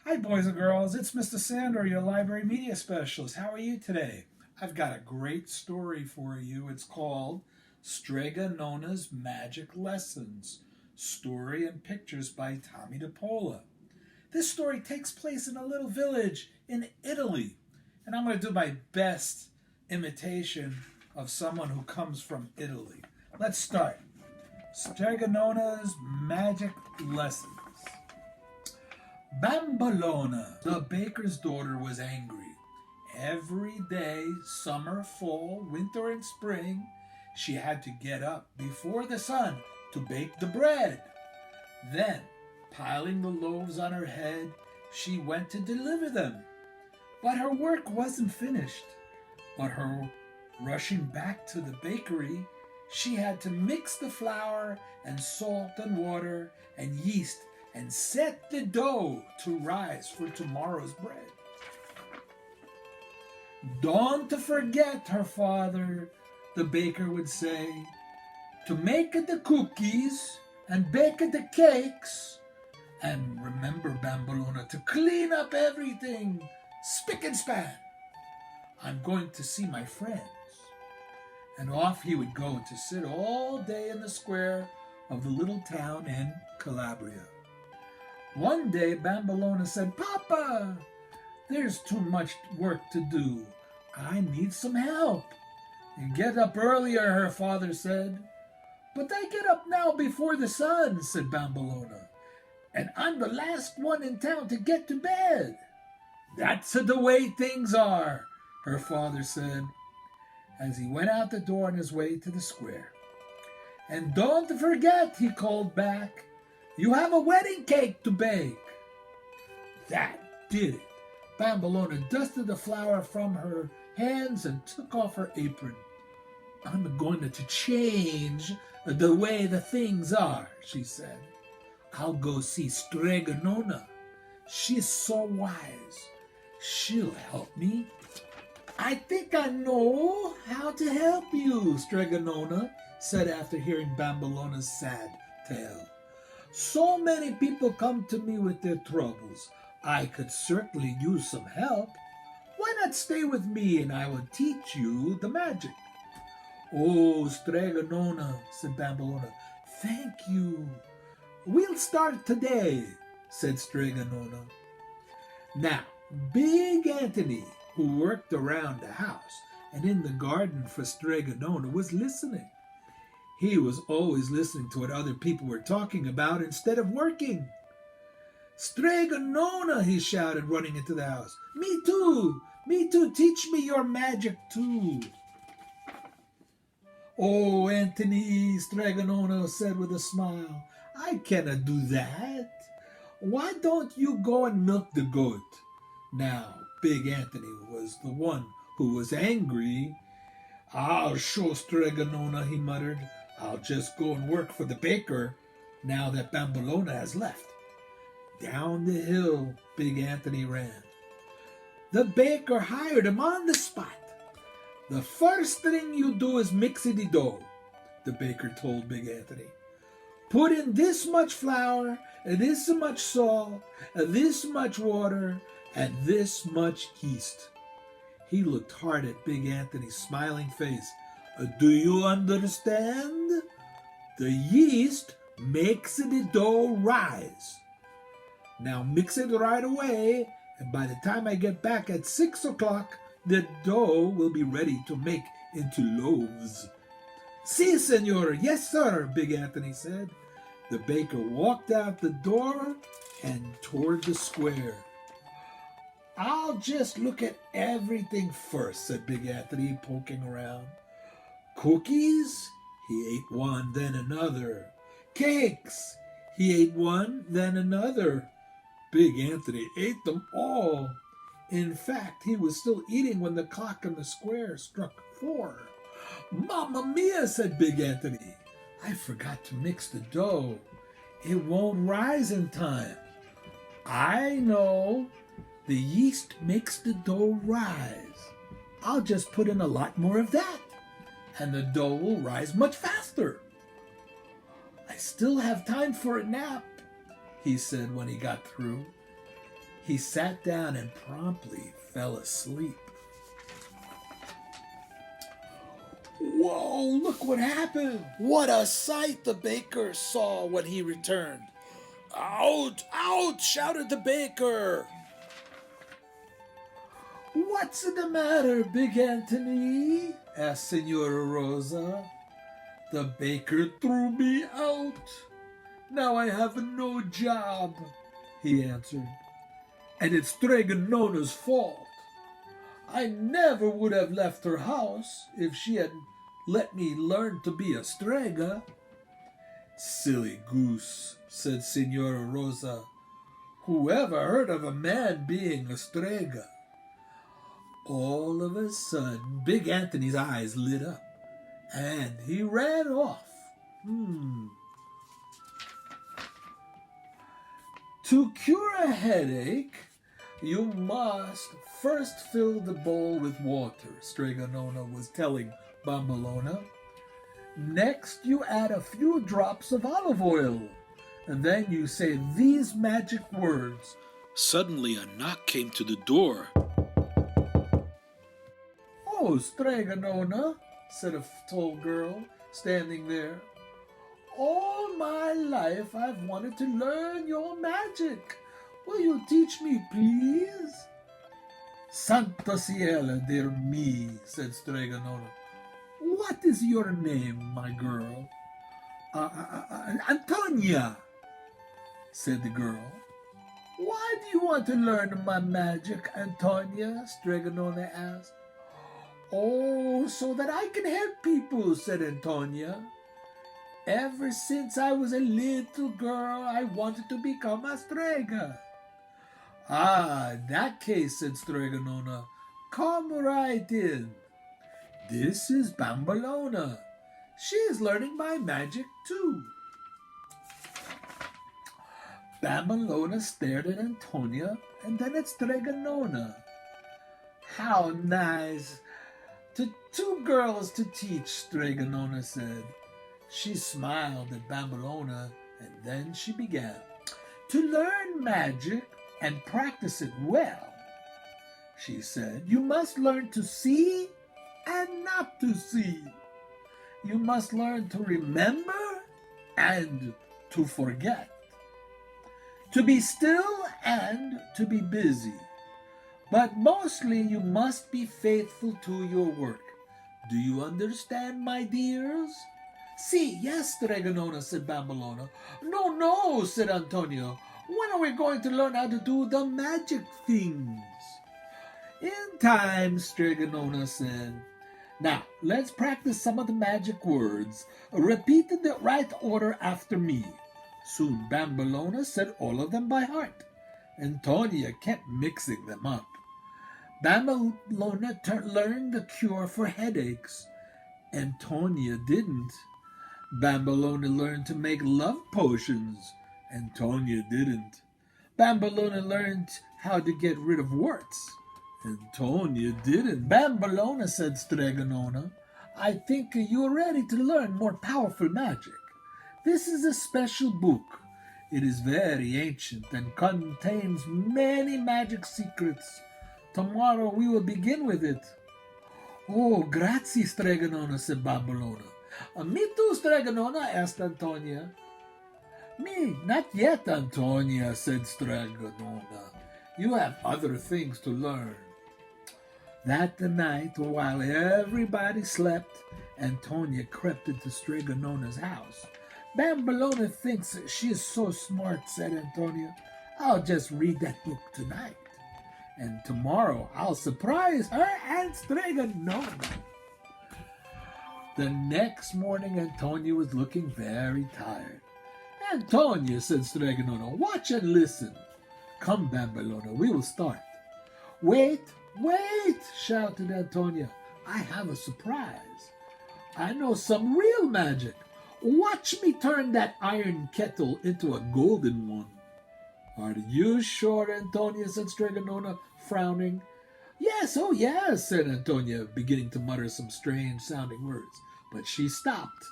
Hi, boys and girls. It's Mr. Sandor, your library media specialist. How are you today? I've got a great story for you. It's called Strega Nona's Magic Lessons. Story and pictures by Tommy DePola. This story takes place in a little village in Italy. And I'm going to do my best imitation of someone who comes from Italy. Let's start. Strega Nona's Magic Lessons. Bambolona, the baker's daughter, was angry. Every day, summer, fall, winter, and spring, she had to get up before the sun to bake the bread. Then, piling the loaves on her head, she went to deliver them. But her work wasn't finished. But her rushing back to the bakery, she had to mix the flour and salt and water and yeast and set the dough to rise for tomorrow's bread. Don't forget, her father, the baker would say, to make the cookies and bake the cakes. And remember, Bambolona, to clean up everything, spick and span. I'm going to see my friends. And off he would go to sit all day in the square of the little town in Calabria. One day, Bambolona said, Papa, there's too much work to do. I need some help. And get up earlier, her father said. But I get up now before the sun, said Bambolona. And I'm the last one in town to get to bed. That's the way things are, her father said, as he went out the door on his way to the square. And don't forget, he called back, you have a wedding cake to bake. That did it. Bambolona dusted the flour from her hands and took off her apron. I'm going to change the way the things are, she said. I'll go see Strega Nona. She's so wise. She'll help me. I think I know how to help you, Strega Nona said after hearing Bambolona's sad tale. So many people come to me with their troubles. I could certainly use some help. Why not stay with me and I will teach you the magic? Oh, Strega Nona, said Bambolona, thank you. We'll start today, said Strega Nona. Now, Big Anthony, who worked around the house and in the garden for Strega Nona, was listening. He was always listening to what other people were talking about instead of working. Strega Nona, he shouted, running into the house. Me too! Me too! Teach me your magic too! Oh, Anthony, Strega Nona said with a smile, I cannot do that. Why don't you go and milk the goat? Now, Big Anthony was the one who was angry. I'll show Strega Nona, he muttered. I'll just go and work for the baker now that Bambolona has left. Down the hill, Big Anthony ran. The baker hired him on the spot. The first thing you do is mix the dough, the baker told Big Anthony. Put in this much flour, and this much salt, and this much water, and this much yeast. He looked hard at Big Anthony's smiling face. Do you understand? The yeast makes the dough rise. Now mix it right away, and by the time I get back at 6 o'clock, the dough will be ready to make into loaves. Si, senor. Yes, sir, Big Anthony said. The baker walked out the door and toward the square. I'll just look at everything first, said Big Anthony, poking around. Cookies? He ate one, then another. Cakes? He ate one, then another. Big Anthony ate them all. In fact, he was still eating when the clock in the square struck 4. Mamma mia, said Big Anthony. I forgot to mix the dough. It won't rise in time. I know. The yeast makes the dough rise. I'll just put in a lot more of that, and the dough will rise much faster. I still have time for a nap, he said when he got through. He sat down and promptly fell asleep. Whoa, look what happened! What a sight the baker saw when he returned. Out! Out! Shouted the baker. What's the matter, Big Anthony? Asked Senora Rosa. The baker threw me out. Now I have no job, he answered. And it's Strega Nona's fault. I never would have left her house if she had let me learn to be a Strega. Silly goose, said Senora Rosa. Whoever heard of a man being a Strega? All of a sudden, Big Anthony's eyes lit up, and he ran off. To cure a headache, you must first fill the bowl with water, Strega Nona was telling Bambolona. Next, you add a few drops of olive oil, and then you say these magic words. Suddenly, a knock came to the door. Oh, Strega Nona, said a tall girl standing there. All my life I've wanted to learn your magic. Will you teach me, please? Santa Cielo, dear me, said Strega Nona. What is your name, my girl? Antonia, said the girl. Why do you want to learn my magic, Antonia? Strega Nona asked. Oh, so that I can help people, said Antonia. Ever since I was a little girl, I wanted to become a Strega. Ah, in that case, said Strega Nona, come right in. This is Bambolona. She is learning my magic too. Bambolona stared at Antonia and then at Strega Nona. How nice. To two girls to teach, Strega Nona said. She smiled at Bambolona and then she began. To learn magic and practice it well, she said, you must learn to see and not to see. You must learn to remember and to forget. To be still and to be busy. But mostly you must be faithful to your work. Do you understand, my dears? Si, yes, Strega Nona, said Bambolona. No, said Antonio. When are we going to learn how to do the magic things? In time, Strega Nona said. Now, let's practice some of the magic words. Repeat in the right order after me. Soon Bambolona said all of them by heart. Antonia kept mixing them up. Bambolona learned the cure for headaches. Antonia didn't. Bambolona learned to make love potions. Antonia didn't. Bambolona learned how to get rid of warts. Antonia didn't. Bambolona, said Strega Nona, I think you're ready to learn more powerful magic. This is a special book. It is very ancient and contains many magic secrets. Tomorrow we will begin with it. Oh, grazie, Strega Nona, said Bambolona. Me too, Strega Nona, asked Antonia. Me, not yet, Antonia, said Strega Nona. You have other things to learn. That night, while everybody slept, Antonia crept into Strega Nona's house. Bambolona thinks she is so smart, said Antonia. I'll just read that book tonight. And tomorrow I'll surprise her and Strega Nona. The next morning, Antonia was looking very tired. Antonia, said Strega Nona, watch and listen. Come, Bambolona, we will start. Wait, shouted Antonia. I have a surprise. I know some real magic. Watch me turn that iron kettle into a golden one. Are you sure, Antonia, said Strega Nona, frowning. Yes, oh yes, said Antonia, beginning to mutter some strange-sounding words. But she stopped.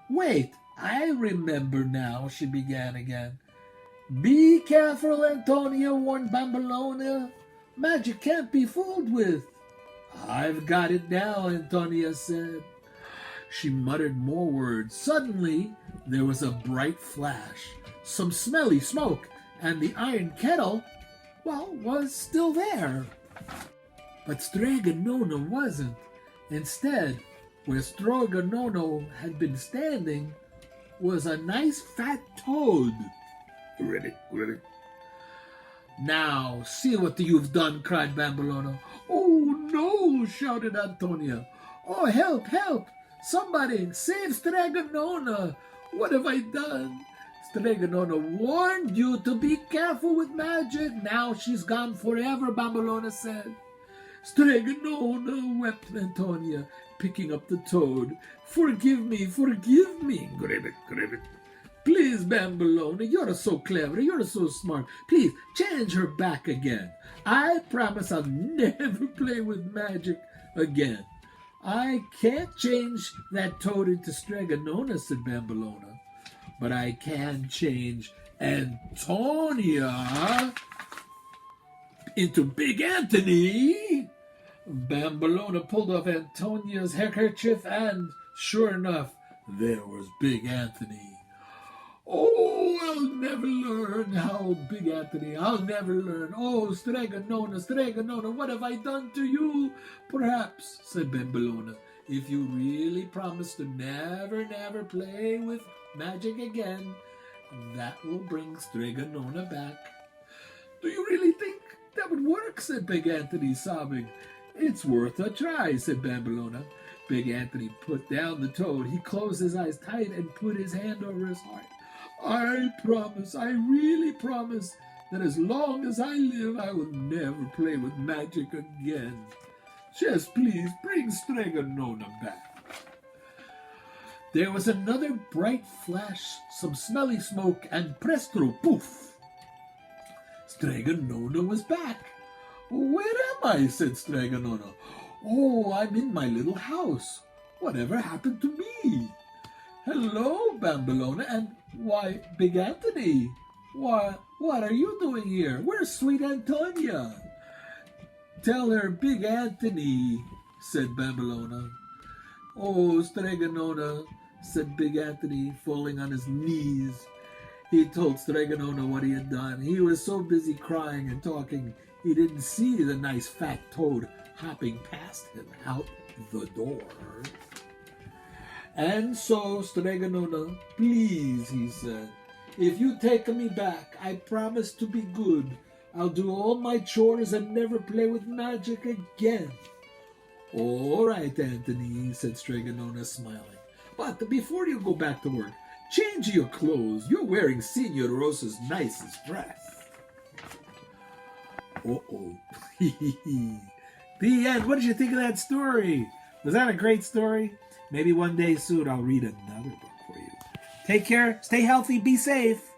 Wait, I remember now, she began again. Be careful, Antonia, warned Bambolona. Magic can't be fooled with. I've got it now, Antonia said. She muttered more words. Suddenly, there was a bright flash, some smelly smoke, and the iron kettle, was still there. But Strega Nona wasn't. Instead, where Strega Nona had been standing was a nice fat toad. Ribbit, ribbit. Now, see what you've done, cried Bambolona. Oh, no, shouted Antonia. Oh, help, help! Somebody, save Strega Nona! What have I done? Strega Nona warned you to be careful with magic. Now she's gone forever, Bambolona said. Strega Nona, wept Antonia, picking up the toad. Forgive me, Gribbit, gribbit. Please, Bambolona, you're so clever, you're so smart. Please, change her back again. I promise I'll never play with magic again. I can't change that toad into Strega Nona, said Bambolona. But I can change Antonia into Big Anthony. Bambolona pulled off Antonia's handkerchief, and sure enough, there was Big Anthony. Oh, I'll never learn how, Big Anthony. I'll never learn. Oh, Strega Nona, what have I done to you? Perhaps, said Bambolona, if you really promise to never, never play with magic again, that will bring Strega Nona back. Do you really think that would work? Said Big Anthony, sobbing. It's worth a try, said Bambolona. Big Anthony put down the toad. He closed his eyes tight and put his hand over his heart. I really promise, that as long as I live, I will never play with magic again. Just please bring Strega Nona back. There was another bright flash, some smelly smoke, and presto, poof! Strega Nona was back. Where am I? Said Strega Nona. Oh, I'm in my little house. Whatever happened to me? Hello, Bambolona, and why, Big Anthony. What are you doing here? Where's sweet Antonia? Tell her Big Anthony, said Bambolona. Oh, Strega Nona, said Big Anthony, falling on his knees. He told Strega Nona what he had done. He was so busy crying and talking, he didn't see the nice fat toad hopping past him out the door. And so, Strega Nona, please, he said, if you take me back, I promise to be good. I'll do all my chores and never play with magic again. All right, Anthony, said Strega Nona, smiling. But before you go back to work, change your clothes. You're wearing Senor Rosa's nicest dress. Uh-oh. The end. What did you think of that story? Was that a great story? Maybe one day soon I'll read another book for you. Take care. Stay healthy. Be safe.